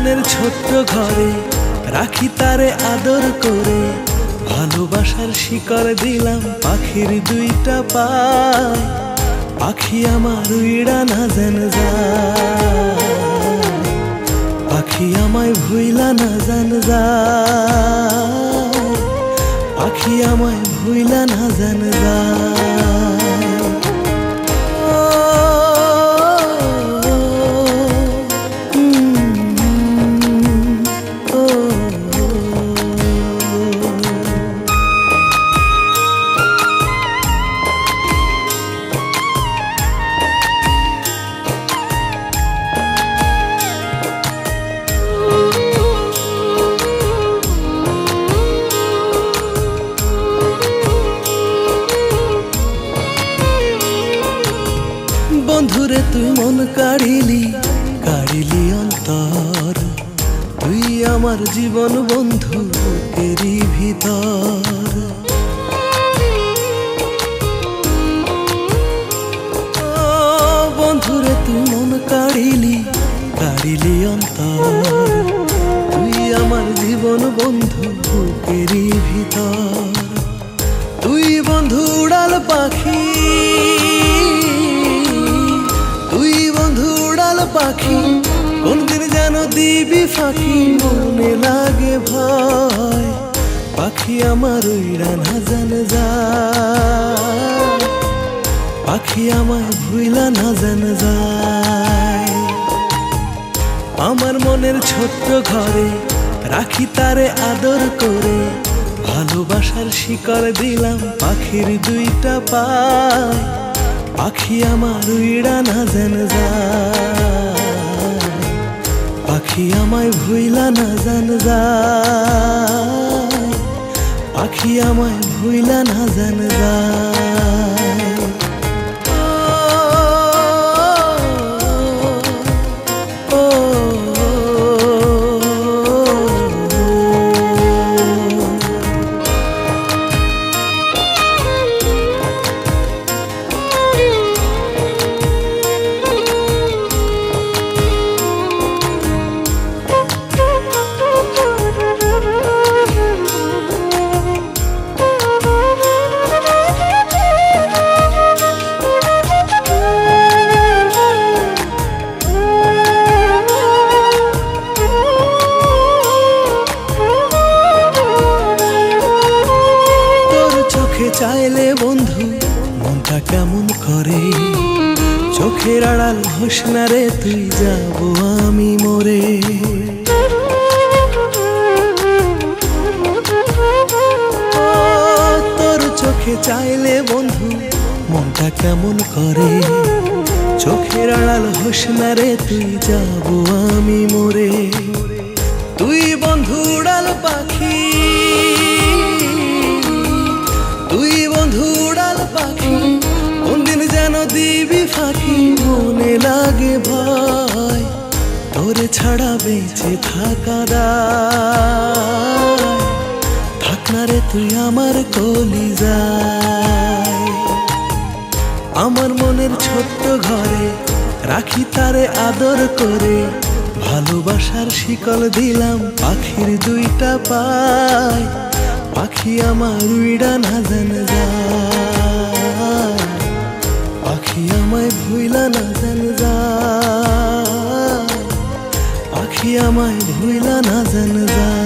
মনের ছোট্ট ঘরে রাখি তারে আদর করে, ভালোবাসার শিকড় দিলাম পাখির দুইটা পায়। পাখি আমার উইড়া না জান যায়, পাখি আমায় ভুইলা না জান যায়, পাখি আমায় ভুইলা না জান যায়। বন্ধুরে তুই মন কাড়িলি, কাড়িলি অন্তর, তুই আমার জীবন বন্ধু এরই ভিতর। বন্ধুরে তুই মন কাড়িলি, কাড়িলি অন্তর, তুই আমার জীবন বন্ধু এরই ভিতর। তুই বন্ধু উড়াল পাখি, পাখি কোনদিন যেন দিবি ফাঁকি, মনে লাগে ভয়। পাখি আমার উইড়া না জান যায়, পাখি আমায় ভুইলা না জান যায়। আমার মনের ছোট্ট ঘরে রাখি তারে আদর করে, ভালোবাসার শিকড় দিলাম পাখির দুইটা পায়। পাখি আমার উইড়া না জান যায়, পাখি আমায় ভুইলা না জান যায়, পাখি আমায় ভুইলা না জান যায়। চাইলে বন্ধু মনটা কেমন করে, চোখের আড়াল হোস না রে তুই, যাব আমি মরে। তোর চোখে চাইলে বন্ধু মনটা কেমন করে, চোখের আড়াল হোস না রে তুই, যাব আমি মরে। তুই বন্ধু উড়াল পাখি, তুই বন্ধু উড়াল পাখি, কোনদিন যেন দিবি ফাঁকি, মনে লাগে ভয়। তোরে ছাড়া বেঁচে থাকা দায়, থাক না রে তুই আমার কলিজায়। আমার মনের ছোট্ট ঘরে রাখি তারে আদর করে, ভালোবাসার শিকল দিলাম পাখির দুইটা পায়। পাখি আমার উইড়া না জান যায়, পাখি আমায় ভুইলা না জান যায়, পাখি আমায় ভুইলা না জান যায়।